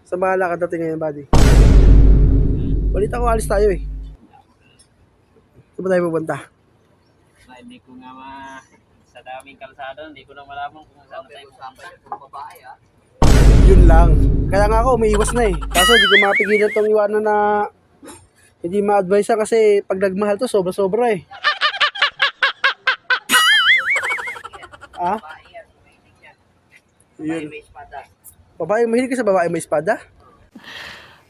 Sa bahala ka dating ngayon, buddy. Balita ko, alis tayo eh. Saan ba tayo pupunta? Hindi ko nga sa daming kalsada, hindi ko na malaman kung saan tayo pupunta. Yun lang. Kaya nga ako, umiiwas na eh. Kaso hindi ko mapigilan tong iwanan na hindi ma-advise kasi pag nagmahal to, sobra-sobra eh. Ah? Yun. Babae, mahilig ka sa babae may espada?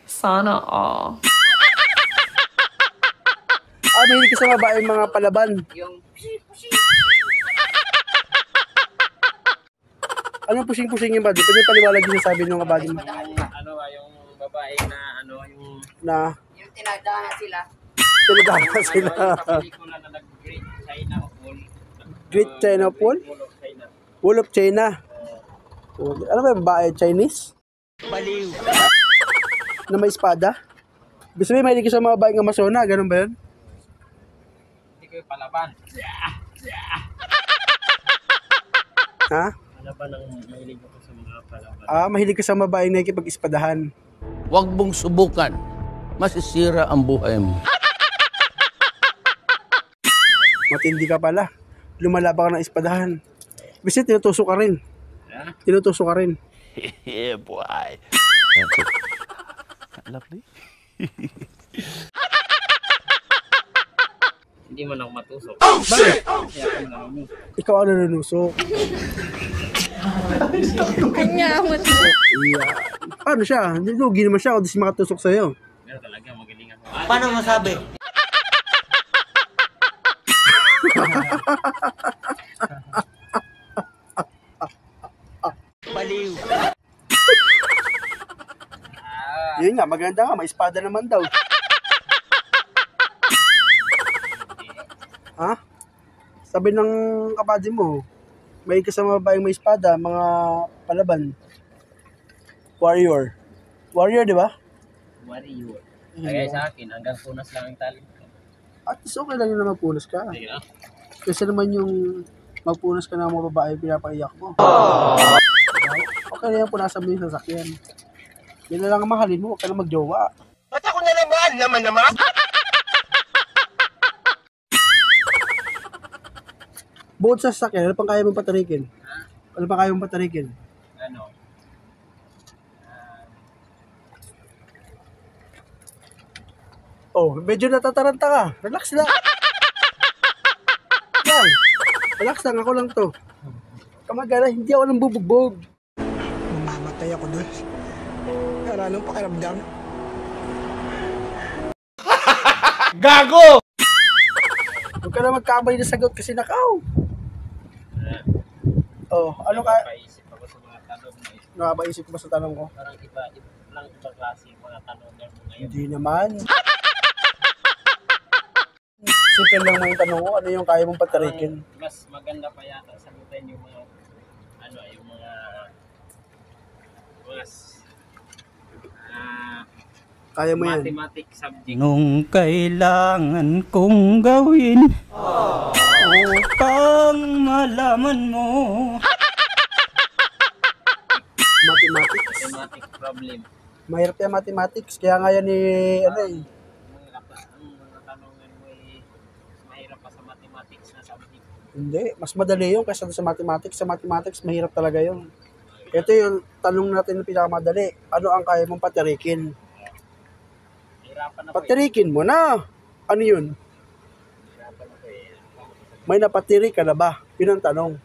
Sana all. Mahilig ka sa babae mga palaban. Anong pusing-pusing yung body? Pwede paliwalag yung sabi ng body mo. Yung babae na yung tinagdaan sila. Tinagdaan sila. pelikula na nag-Great China Wall. Great China Wall? Wall of China. Ano ba yung babae? Chinese? Baliw. Na may espada? Gusto mo mahilig ka sa mga babaeng Amazona? Ganun ba yun? Hindi ko yung palaban. Ha? Palaban ang mahilig ako sa mga palaban. Mahilig ka sa babaeng nakikipag-espadahan. Huwag mong subukan. Masisira ang buhay mo. Matindi ka pala. Lumalaban ka ng espadahan. Kasi tinutusok ka rin. Tinutusok ka rin. Yeah, boy. Lovely. Hindi man ako matusok. Bakit? Kaya ako nanunusok. Ikaw ano nanusok? Kanya mo. Paano siya? Hindi lugi naman siya kung di siya makatusok sa'yo. Pero talaga magaling ako. Paano masabi? Baliw. Yun nga, maganda nga. May espada naman daw. Ha? Sabi ng kapatid mo, may kasama ba yung may espada, mga palaban? Warrior. Warrior, di ba? Warrior. Kaya sa akin, hanggang punas lang ang talent ko. At least okay lang yun na magpunas ka. Sige na. Kasi naman yung magpunas ka ng mga babae, pinapaiyak mo. Okay na yan, punasan mo yung sasakyan. Yan na lang ang mahalin mo, huwag ka na magjowa. Ba't ako na naman? Bukod sa sasakyan, ano pang kaya mong patarikin? Ano pang kaya mong patarikin? Ano? Oh, medyo natataranta ka. Relax lang. Yan. Relax lang, ako lang to. Kamagana, hindi ako nang bubugbog. Mamamatay ako doon. Wala nang pakiramdam. Gago! Huwag ka na magkamali na sagot kasi nakaw. Oh, ano ka? Napaisip ako sa mga tanong na ito. Nakapaisip ko ba sa tanong ko? Parang ibang klase yung mga tanong na ngayon. Hindi naman. Simple lang mo yung tanong ko, ano yung kaya mong patarikin? Mas maganda pa yata sagutin yung mga yung mga Kaya mo yan. mathematics subject. Nung kailangan kong gawin upang malaman mo. Mathematics. Mathematic problem. Mahirap yung mathematics. Kaya nga yan Ang mga tanongan mo mahirap pa sa mathematics na subject. Hindi. Mas madali yun kaysa sa mathematics. Sa mathematics, mahirap talaga yun. Ito yung tanong natin na pinakamadali. Ano ang kaya mong patirikin? Hirapan na Patirikin mo na. Ano yun? Hirapan na May napatiri ka na ba? Yun ang tanong.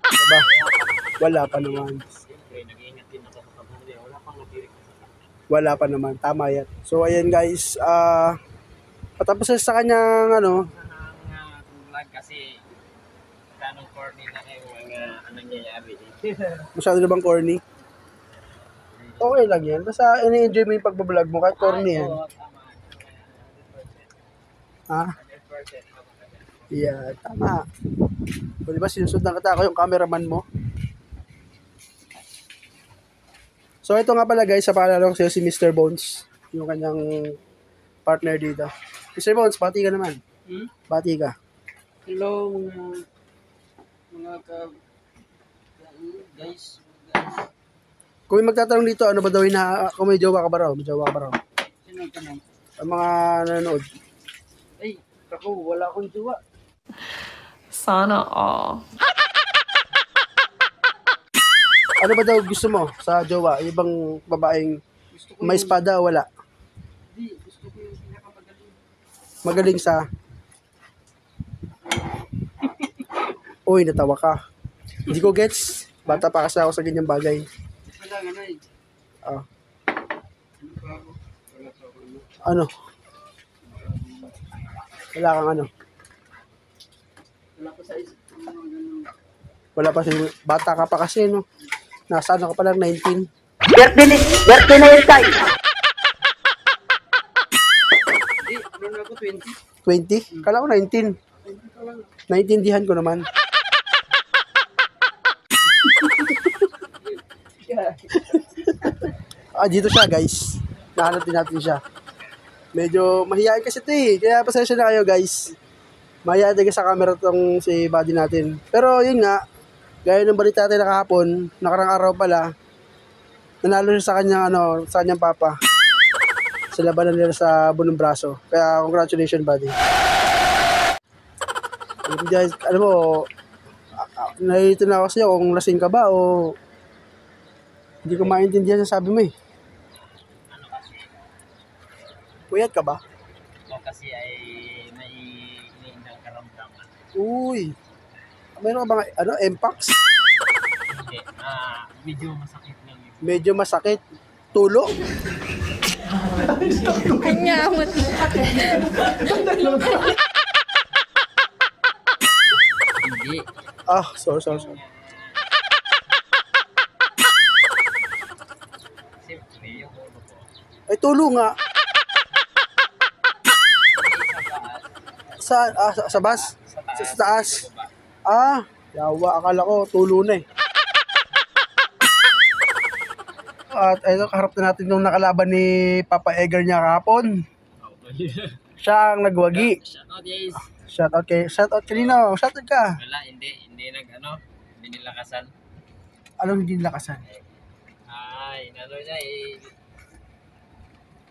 Diba? Wala pa naman. Siyempre, nag-iingat din ako sa pamilya. Wala pang natirik sa kanya. Wala pa naman. Tama yan. So, ayan guys. Patapos sa kanyang Ang vlog kasi ganong corny na mga nangyayari. masyado na bang corny? Okay lang yan. Basta ini-enjoy mo yung pagbablog mo kahit corny yan. Oo, tama. Ha? 100%. Yeah, tama. O diba sinusundan kita ako yung cameraman mo? So ito nga pala guys, sa paalala ko sa'yo si Mr. Bones, yung kanyang partner dito. Mr. Bones, bati ka naman. Bati ka. Hello mga guys. Kung may magtatanong dito, ano ba daw kung may jowa ka ba raw? May jowa ka ba raw? Sino ka na? Ang mga nanonood. Ay, ako, wala akong jowa. Sana all. Ano ba daw gusto mo sa jowa? Yung bang babaeng may espada o wala? Hindi, gusto ko yung pinakamagaling. Magaling sa... Uy, natawa ka. Hindi ko gets. Bata pa kasi ako sa ganyang bagay. Wala nga na eh. Ah. Ano? Wala kang ano? Wala ko sa isip. Wala pa si... Bata ka pa kasi, no? Nasa ano ka pa lang, 19. Birthday na yun tayo. Hindi, ano na ako, 20. 20? Kala ko 19. Naintindihan ko naman. Dito siya guys. Nahanap din natin siya. Medyo mahihain kasi ito eh. Kaya pasensya na kayo guys. Mahihain din sa camera tong si buddy natin. Pero yun nga, gaya ng balita natin nakahapon, nakarang araw pala, nanalo siya sa kanyang papa. Sa labanan nila sa bunong braso. Kaya congratulations buddy. Guys, alam mo, nalilito na ako sa'yo kung lasing ka ba o hindi ko maintindihan sa sabi mo eh. Ano kasi, Puyat ka ba? ako kasi ay may iniindang karamdaman. Uy. Mayroon ka ba Mpox? Hindi, medyo masakit lang yun. Medyo masakit. Tulo? Kanyamot. Hindi. Sorry. Siyempre, yung ulo ko. Ay, tulo nga. Sa bus? Sa taas? Yawa. Akala ko, tulo na eh. At ito, kaharap na natin nung nakalaban ni Papa Edgar niya kahapon. Siya ang nagwagi. Shoutout guys. Shoutout kanino? Shoutout ka. Wala, hindi hindi nilakasan. Anong hindi nilakasan? Ay, niya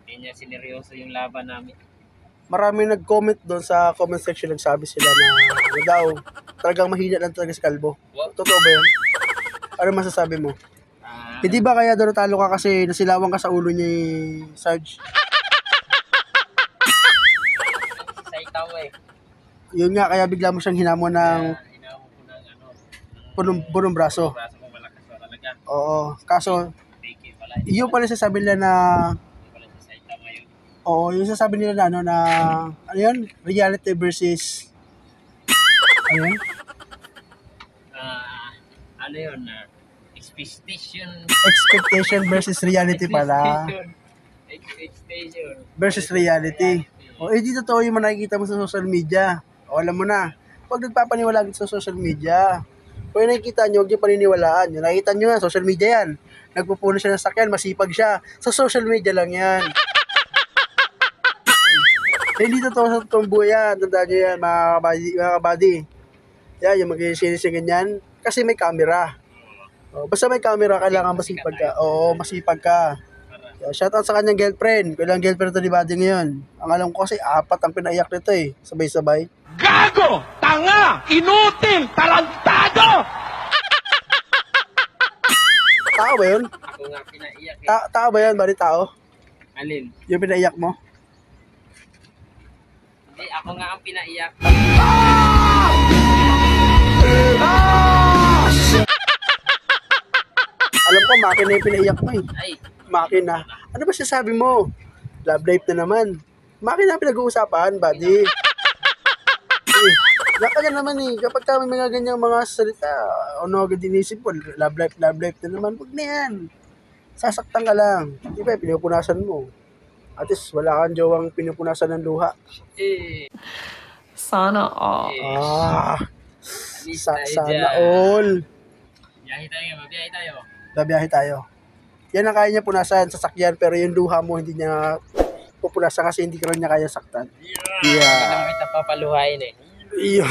hindi niya sineryoso yung laban namin. Marami nag-comment doon sa comment section. Nagsabi sila na ano daw, talagang mahina lang talaga si Kalbo. Totoo ba yun? Ano masasabi mo? Hindi ba kaya doon natalo ka kasi nasilawan ka sa ulo ni Sarge? Sa itaw eh. Yun nga, kaya bigla mo siyang hinamon ng Hinamon ko ng bunong braso. braso ko malakas pa talaga. Oo, kaso, Biki pala. yun pala sasabi nila na, Hindi pala sa itaw ngayon. oo, yung sasabi nila na, ano yun? Reality versus, ano yun? Ano yun Expectation versus reality pala. Expectation. Versus reality. O, di totoo yung nakikita mo sa social media. O, alam mo na. Huwag nagpapaniwala sa social media. Kung yung nakikita nyo, huwag nyo paniniwalaan. Yung nakikita nyo nga, social media yan. Nagpupuno siya ng sakyan, masipag siya. Sa social media lang yan. Hindi totoo sa totoong buhay yan. Tandaan nyo yan, mga kabady. Yan, yung mag-i-series yung ganyan. Kasi may camera. O, basta may camera, kailangan masipag ka. Oo, masipag ka. Shoutout sa kanyang girlfriend. Kailang girlfriend ito ni Buddy ngayon. Ang alam ko kasi, 4 ang pinaiyak nito eh. Sabay-sabay. Gago! Tanga! Inutil! Tarantado! Tao ba yun? Ako nga pinaiyak eh. Tao ba yun, Buddy? Tao? Alin? Yung pinaiyak mo? Hindi, ako nga ang pinaiyak. Alam ko, makina yung pinaiyak mo eh. Ay, Makina. Ano ba sasabi mo? Love life na naman. Makina ang pinag-uusapan, Buddy. Naka naman eh. Kapag kami mga ganyang mga salita, ano agad inisip ko, love life na naman. Huwag na yan. Sasaktan ka lang. Di ba, pinupunasan mo. At least, wala kang jowang pinupunasan ng luha. Sana all. Alis tayo Sana dyan. all. Biyahe tayo, mabiyahe tayo. Babiyahe tayo. Yan ang kaya niya punasan, sasakyan, pero yung luha mo hindi niya pupunasan kasi hindi ka rin niya kaya saktan. Hindi Yeah. naman kita papaluhain eh. Iyo.